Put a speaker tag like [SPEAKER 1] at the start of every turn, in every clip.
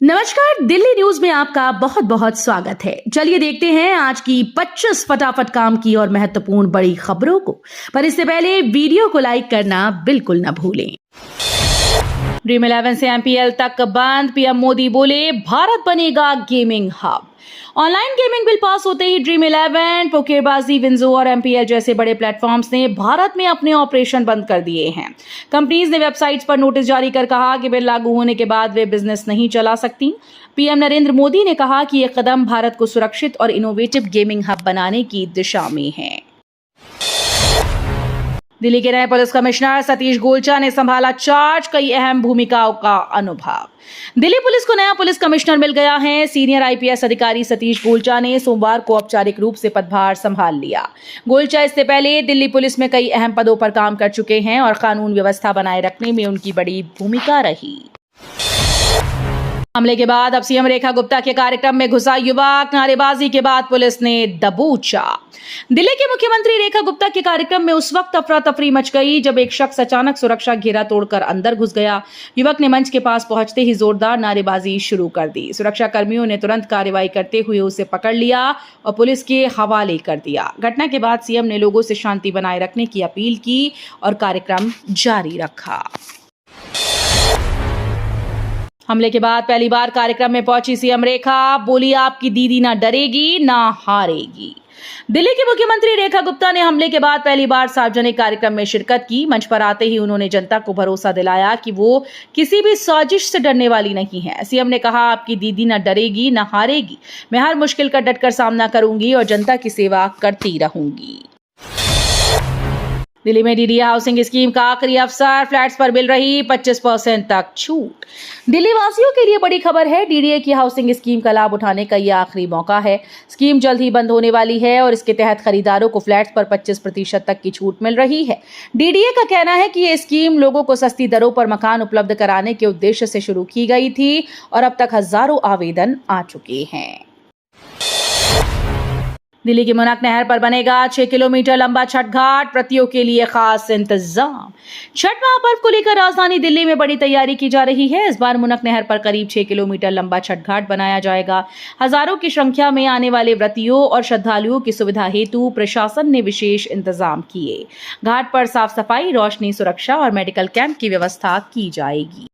[SPEAKER 1] नमस्कार, दिल्ली न्यूज में आपका बहुत बहुत स्वागत है। चलिए देखते हैं आज की 25 फटाफट काम की और महत्वपूर्ण बड़ी खबरों को। पर इससे पहले वीडियो को लाइक करना बिल्कुल न भूलें। ड्रीम 11 से एमपीएल तक बंद, पीएम मोदी बोले भारत बनेगा gaming hub. Online gaming bill pass होते ही ड्रीम 11, पोकेबाजी, विंजो और एमपीएल जैसे बड़े प्लेटफॉर्म्स ने भारत में अपने ऑपरेशन बंद कर दिए हैं। कंपनीज ने वेबसाइट्स पर नोटिस जारी कर कहा कि बिल लागू होने के बाद वे बिजनेस नहीं चला सकती। पीएम नरेंद्र मोदी ने कहा कि यह कदम भारत को सुरक्षित और इनोवेटिव गेमिंग हब बनाने की दिशा में है। दिल्ली के नए पुलिस कमिश्नर सतीश गोलचा ने संभाला चार्ज, कई अहम भूमिकाओं का अनुभव। दिल्ली पुलिस को नया पुलिस कमिश्नर मिल गया है। सीनियर आईपीएस अधिकारी सतीश गोलचा ने सोमवार को औपचारिक रूप से पदभार संभाल लिया। गोलचा इससे पहले दिल्ली पुलिस में कई अहम पदों पर काम कर चुके हैं और कानून व्यवस्था बनाए रखने में उनकी बड़ी भूमिका रही। हमले के बाद अब सीएम रेखा गुप्ता के कार्यक्रम में घुसा युवक, नारेबाजी के बाद पुलिस ने दबोचा। दिल्ली के मुख्यमंत्री रेखा गुप्ता के कार्यक्रम में उस वक्त अफरा तफरी मच गई जब एक शख्स अचानक सुरक्षा घेरा तोड़कर अंदर घुस गया। युवक ने मंच के पास पहुंचते ही जोरदार नारेबाजी शुरू कर दी। सुरक्षा कर्मियों ने तुरंत कार्रवाई करते हुए उसे पकड़ लिया और पुलिस के हवाले कर दिया। घटना के बाद सीएम ने लोगों से शांति बनाए रखने की अपील की और कार्यक्रम जारी रखा। हमले के बाद पहली बार कार्यक्रम में पहुंची सीएम रेखा, बोली आपकी दीदी ना डरेगी ना हारेगी। दिल्ली की मुख्यमंत्री रेखा गुप्ता ने हमले के बाद पहली बार सार्वजनिक कार्यक्रम में शिरकत की। मंच पर आते ही उन्होंने जनता को भरोसा दिलाया कि वो किसी भी साजिश से डरने वाली नहीं है। सीएम ने कहा, आपकी दीदी ना डरेगी ना हारेगी, मैं हर मुश्किल का डटकर सामना करूंगी और जनता की सेवा करती रहूंगी। दिल्ली में डीडीए हाउसिंग स्कीम का आखिरी अवसर, फ्लैट्स पर मिल रही 25% तक छूट। दिल्ली वासियों के लिए बड़ी खबर है। डीडीए की हाउसिंग स्कीम का लाभ उठाने का यह आखिरी मौका है। स्कीम जल्द ही बंद होने वाली है और इसके तहत खरीदारों को फ्लैट्स पर 25% तक की छूट मिल रही है। डीडीए का कहना है कि ये स्कीम लोगों को सस्ती दरों पर मकान उपलब्ध कराने के उद्देश्य से शुरू की गई थी और अब तक हजारों आवेदन आ चुके हैं। दिल्ली की मुनक नहर पर बनेगा 6 किलोमीटर लंबा छठ घाट, व्रतियों के लिए खास इंतजाम। छठ महापर्व को लेकर राजधानी दिल्ली में बड़ी तैयारी की जा रही है। इस बार मुनक नहर पर करीब 6 किलोमीटर लंबा छठ घाट बनाया जाएगा। हजारों की संख्या में आने वाले व्रतियों और श्रद्धालुओं की सुविधा हेतु प्रशासन ने विशेष इंतजाम किए। घाट पर साफ सफाई, रोशनी, सुरक्षा और मेडिकल कैंप की व्यवस्था की जाएगी।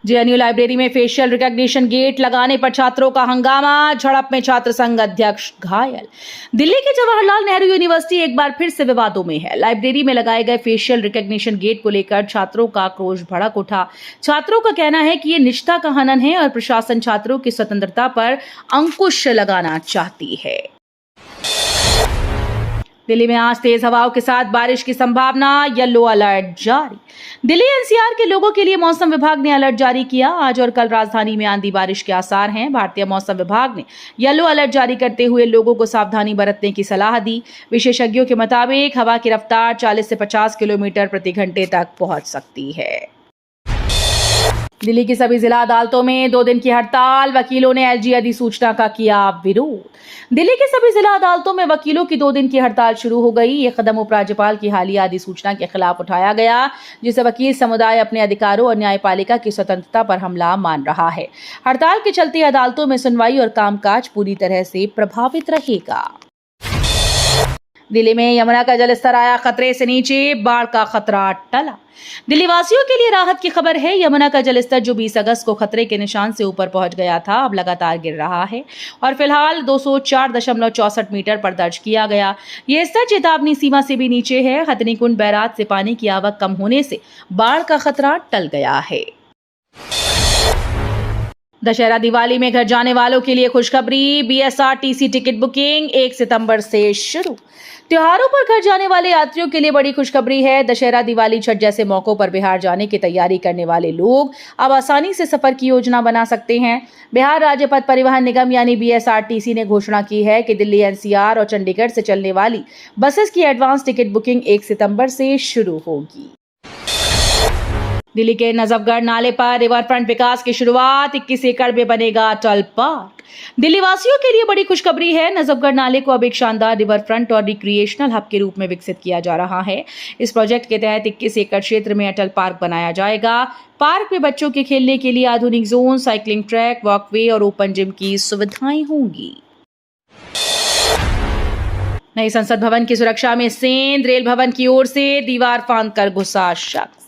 [SPEAKER 1] जेएनयू लाइब्रेरी में फेशियल रिकॉग्निशन गेट लगाने पर छात्रों का हंगामा, झड़प में छात्र संघ अध्यक्ष घायल। दिल्ली के जवाहरलाल नेहरू यूनिवर्सिटी एक बार फिर से विवादों में है। लाइब्रेरी में लगाए गए फेशियल रिकॉग्निशन गेट को लेकर छात्रों का आक्रोश भड़क उठा। छात्रों का कहना है कि ये निजता का हनन है और प्रशासन छात्रों की स्वतंत्रता पर अंकुश लगाना चाहती है। दिल्ली में आज तेज हवाओं के साथ बारिश की संभावना, येलो अलर्ट जारी। दिल्ली एनसीआर के लोगों के लिए मौसम विभाग ने अलर्ट जारी किया। आज और कल राजधानी में आंधी बारिश के आसार हैं। भारतीय मौसम विभाग ने येलो अलर्ट जारी करते हुए लोगों को सावधानी बरतने की सलाह दी। विशेषज्ञों के मुताबिक हवा की रफ्तार 40 से 50 किलोमीटर प्रति घंटे तक पहुंच सकती है। दिल्ली की सभी जिला अदालतों में 2 दिन की हड़ताल, वकीलों ने एलजी अधिसूचना का किया विरोध। दिल्ली की सभी जिला अदालतों में वकीलों की 2 दिन की हड़ताल शुरू हो गई। यह कदम उपराज्यपाल की हालिया अधिसूचना के खिलाफ उठाया गया, जिसे वकील समुदाय अपने अधिकारों और न्यायपालिका की स्वतंत्रता पर हमला मान रहा है। हड़ताल के चलते अदालतों में सुनवाई और कामकाज पूरी तरह से प्रभावित रहेगा। दिल्ली में यमुना का जलस्तर आया खतरे से नीचे, बाढ़ का खतरा टला। दिल्ली वासियों के लिए राहत की खबर है। यमुना का जलस्तर जो 20 अगस्त को खतरे के निशान से ऊपर पहुंच गया था, अब लगातार गिर रहा है और फिलहाल 204.64 मीटर पर दर्ज किया गया। यह स्तर चेतावनी सीमा से भी नीचे है। हथनीकुंड बैराज से पानी की आवक कम होने से बाढ़ का खतरा टल गया है। दशहरा दिवाली में घर जाने वालों के लिए खुशखबरी, बीएसआरटीसी टिकट बुकिंग 1 सितंबर से शुरू। त्योहारों पर घर जाने वाले यात्रियों के लिए बड़ी खुशखबरी है। दशहरा, दिवाली, छठ जैसे मौकों पर बिहार जाने की तैयारी करने वाले लोग अब आसानी से सफर की योजना बना सकते हैं। बिहार राज्य पथ परिवहन निगम यानी बीएसआरटीसी ने घोषणा की है कि दिल्ली एनसीआर और चंडीगढ़ से चलने वाली बसेस की एडवांस टिकट बुकिंग 1 सितंबर से शुरू होगी। दिल्ली के नजफगढ़ नाले पर रिवर फ्रंट विकास की शुरुआत, 21 एकड़ में बनेगा अटल पार्क। दिल्ली वासियों के लिए बड़ी खुशखबरी है। नजफगढ़ नाले को अब एक शानदार रिवर फ्रंट और रिक्रिएशनल हब के रूप में विकसित किया जा रहा है। इस प्रोजेक्ट के तहत 21 एकड़ क्षेत्र में अटल पार्क बनाया जाएगा। पार्क में बच्चों के खेलने के लिए आधुनिक जोन, साइकिलिंग ट्रैक, वॉकवे और ओपन जिम की सुविधाएं होंगी। नई संसद भवन की सुरक्षा में सेंध, रेल भवन की ओर से दीवार फांदकर घुसा शख्स।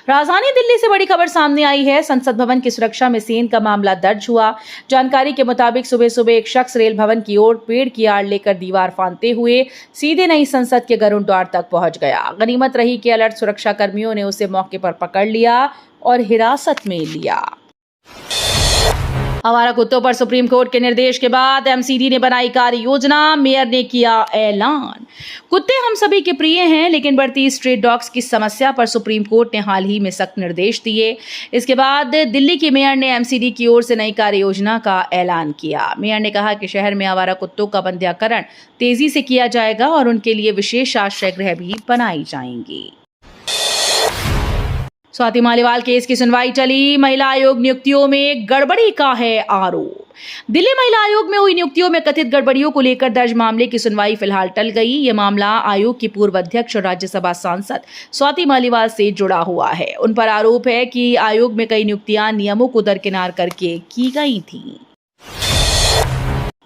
[SPEAKER 1] राजधानी दिल्ली से बड़ी खबर सामने आई है। संसद भवन की सुरक्षा में सेंध का मामला दर्ज हुआ। जानकारी के मुताबिक सुबह सुबह एक शख्स रेल भवन की ओर पेड़ की आड़ लेकर दीवार फांदते हुए सीधे नई संसद के गरुड़ द्वार तक पहुंच गया। गनीमत रही कि अलर्ट सुरक्षा कर्मियों ने उसे मौके पर पकड़ लिया और हिरासत में लिया। आवारा कुत्तों पर सुप्रीम कोर्ट के निर्देश के बाद एमसीडी ने बनाई कार्य योजना। मेयर ने किया ऐलान। कुत्ते हम सभी के प्रिय हैं, लेकिन बढ़ती स्ट्रीट डॉग्स की समस्या पर सुप्रीम कोर्ट ने हाल ही में सख्त निर्देश दिए। इसके बाद दिल्ली की मेयर ने एमसीडी की ओर से नई कार्य योजना का ऐलान किया। मेयर ने कहा कि शहर में आवारा कुत्तों का बंध्याकरण तेजी से किया जाएगा और उनके लिए विशेष आश्रय गृह भी बनाई जाएंगी। स्वाति मालीवाल केस की सुनवाई चली। महिला आयोग नियुक्तियों में गड़बड़ी का है आरोप। दिल्ली महिला आयोग में हुई नियुक्तियों में कथित गड़बड़ियों को लेकर दर्ज मामले की सुनवाई फिलहाल टल गई। यह मामला आयोग की पूर्व अध्यक्ष और राज्यसभा सांसद स्वाति मालीवाल से जुड़ा हुआ है। उन पर आरोप है कि आयोग में कई नियुक्तियां नियमों को दरकिनार करके की गई थी।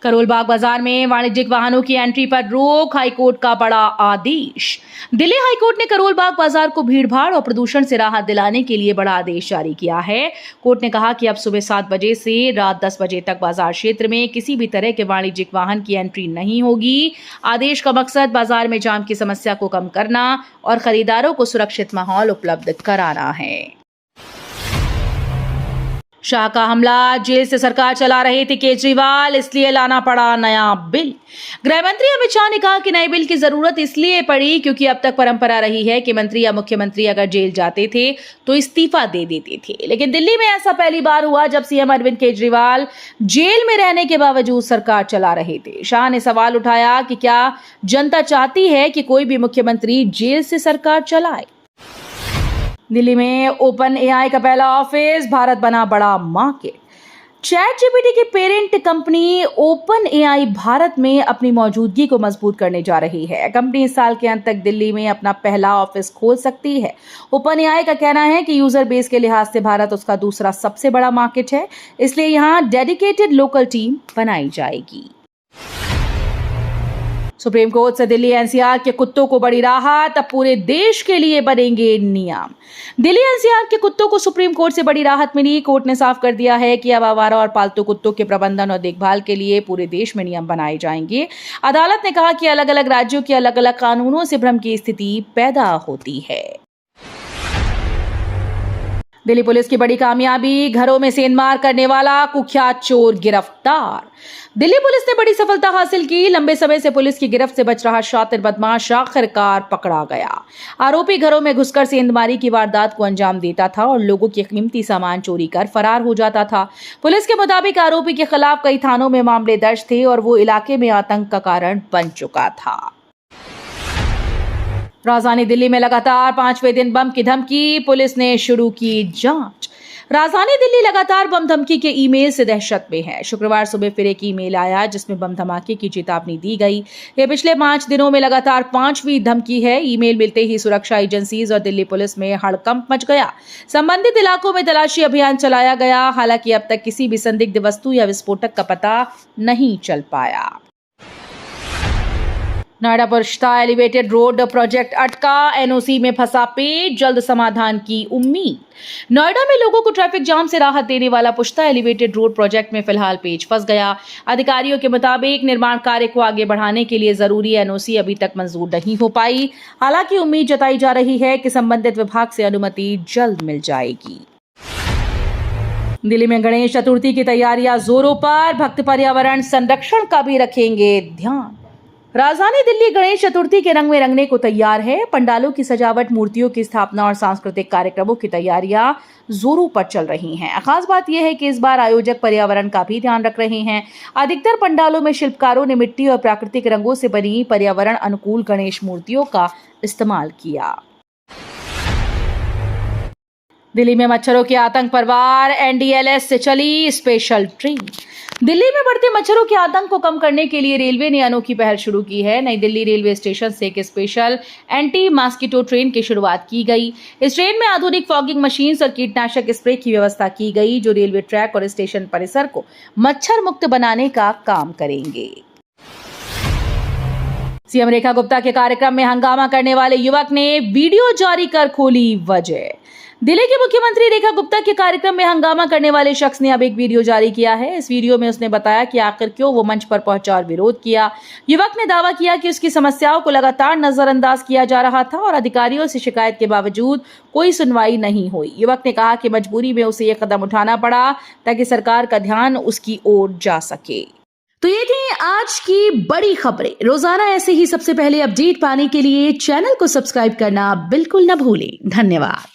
[SPEAKER 1] करोल बाग बाजार में वाणिज्यिक वाहनों की एंट्री पर रोक, हाईकोर्ट का बड़ा आदेश। दिल्ली हाईकोर्ट ने करोल बाग बाजार को भीड़भाड़ और प्रदूषण से राहत दिलाने के लिए बड़ा आदेश जारी किया है। कोर्ट ने कहा कि अब सुबह 7 बजे से रात 10 बजे तक बाजार क्षेत्र में किसी भी तरह के वाणिज्यिक वाहन की एंट्री नहीं होगी। आदेश का मकसद बाजार में जाम की समस्या को कम करना और खरीदारों को सुरक्षित माहौल उपलब्ध कराना है। शाह का हमला, जेल से सरकार चला रहे थे केजरीवाल, इसलिए लाना पड़ा नया बिल। गृह मंत्री अमित शाह ने कहा कि नए बिल की जरूरत इसलिए पड़ी क्योंकि अब तक परंपरा रही है कि मंत्री या मुख्यमंत्री अगर जेल जाते थे तो इस्तीफा दे देते थे, लेकिन दिल्ली में ऐसा पहली बार हुआ जब सीएम अरविंद केजरीवाल जेल में रहने के बावजूद सरकार चला रहे थे। शाह ने सवाल उठाया कि क्या जनता चाहती है कि कोई भी मुख्यमंत्री जेल से सरकार चलाए। दिल्ली में ओपन एआई का पहला ऑफिस, भारत बना बड़ा मार्केट। चैट जीपीटी की parent company open AI Bharat में अपनी मौजूदगी को मजबूत करने जा रही है। कंपनी इस साल के अंत तक दिल्ली में अपना पहला ऑफिस खोल सकती है। ओपन एआई का कहना है कि यूजर बेस के लिहाज से भारत उसका दूसरा सबसे बड़ा मार्केट है, इसलिए यहां डेडिकेटेड लोकल टीम बनाई जाएगी। सुप्रीम कोर्ट से दिल्ली एनसीआर के कुत्तों को बड़ी राहत, अब पूरे देश के लिए बनेंगे नियम। दिल्ली एनसीआर के कुत्तों को सुप्रीम कोर्ट से बड़ी राहत मिली। कोर्ट ने साफ कर दिया है कि अब आवारा और पालतू कुत्तों के प्रबंधन और देखभाल के लिए पूरे देश में नियम बनाए जाएंगे। अदालत ने कहा कि अलग अलग राज्यों के अलग अलग कानूनों से भ्रम की स्थिति पैदा होती है। दिल्ली पुलिस की बड़ी कामयाबी, घरों में सेंधमार करने वाला कुख्यात चोर गिरफ्तार। दिल्ली पुलिस ने बड़ी सफलता हासिल की। लंबे समय से पुलिस की गिरफ्त से बच रहा शातिर बदमाश आखिरकार पकड़ा गया। आरोपी घरों में घुसकर सेंधमारी की वारदात को अंजाम देता था और लोगों के कीमती सामान चोरी कर फरार हो जाता था। पुलिस के मुताबिक आरोपी के खिलाफ कई थानों में मामले दर्ज थे और वो इलाके में आतंक का कारण बन चुका था। राजधानी दिल्ली में लगातार 5वें दिन बम की धमकी, पुलिस ने शुरू की जांच। राजधानी दिल्ली लगातार बम धमकी के ईमेल से दहशत में है। शुक्रवार सुबह फिर एक ईमेल आया जिसमें बम धमाके की चेतावनी दी गई। ये पिछले 5 दिनों में लगातार 5वीं धमकी है। ईमेल मिलते ही सुरक्षा एजेंसीज और दिल्ली पुलिस में हड़कंप मच गया। संबंधित इलाकों में तलाशी अभियान चलाया गया। हालांकि अब तक किसी भी संदिग्ध वस्तु या विस्फोटक का पता नहीं चल पाया। नोएडा पुरस्ता एलिवेटेड रोड प्रोजेक्ट अटका, एनओसी में फंसा पेच, जल्द समाधान की उम्मीद। नोएडा में लोगों को ट्रैफिक जाम से राहत देने वाला पुश्ता एलिवेटेड रोड प्रोजेक्ट में फिलहाल पेच फंस गया। अधिकारियों के मुताबिक निर्माण कार्य को आगे बढ़ाने के लिए जरूरी एनओसी अभी तक मंजूर नहीं हो पाई। हालांकि उम्मीद जताई जा रही है कि संबंधित विभाग से अनुमति जल्द मिल जाएगी। दिल्ली में गणेश चतुर्थी की तैयारियां जोरों पर, भक्त पर्यावरण संरक्षण का भी रखेंगे ध्यान। राजधानी दिल्ली गणेश चतुर्थी के रंग में रंगने को तैयार है। पंडालों की सजावट, मूर्तियों की स्थापना और सांस्कृतिक कार्यक्रमों की तैयारियां जोरों पर चल रही हैं। खास बात यह है कि इस बार आयोजक पर्यावरण का भी ध्यान रख रहे हैं। अधिकतर पंडालों में शिल्पकारों ने मिट्टी और प्राकृतिक रंगों से बनी पर्यावरण अनुकूल गणेश मूर्तियों का इस्तेमाल किया। दिल्ली में मच्छरों के आतंक पर वार, एनडीएलएस से चली स्पेशल ट्रेन। दिल्ली में बढ़ते मच्छरों के आतंक को कम करने के लिए रेलवे ने अनोखी पहल शुरू की है। नई दिल्ली रेलवे स्टेशन से एक स्पेशल एंटी मॉस्किटो ट्रेन की शुरुआत की गई। इस ट्रेन में आधुनिक फॉगिंग मशीन्स और कीटनाशक स्प्रे की व्यवस्था की गई, जो रेलवे ट्रैक और स्टेशन परिसर को मच्छर मुक्त बनाने का काम करेंगे। सीएम रेखा गुप्ता के कार्यक्रम में हंगामा करने वाले युवक ने वीडियो जारी कर खोली वजह। दिल्ली के मुख्यमंत्री रेखा गुप्ता के कार्यक्रम में हंगामा करने वाले शख्स ने अब एक वीडियो जारी किया है। इस वीडियो में उसने बताया कि आखिर क्यों वो मंच पर पहुंचा और विरोध किया। युवक ने दावा किया कि उसकी समस्याओं को लगातार नजरअंदाज किया जा रहा था और अधिकारियों से शिकायत के बावजूद कोई सुनवाई नहीं हुई। युवक ने कहा कि मजबूरी में उसे ये कदम उठाना पड़ा ताकि सरकार का ध्यान उसकी ओर जा सके। तो ये थी आज की बड़ी खबरें। रोजाना ऐसे ही सबसे पहले अपडेट पाने के लिए चैनल को सब्सक्राइब करना बिल्कुल न भूलें। धन्यवाद।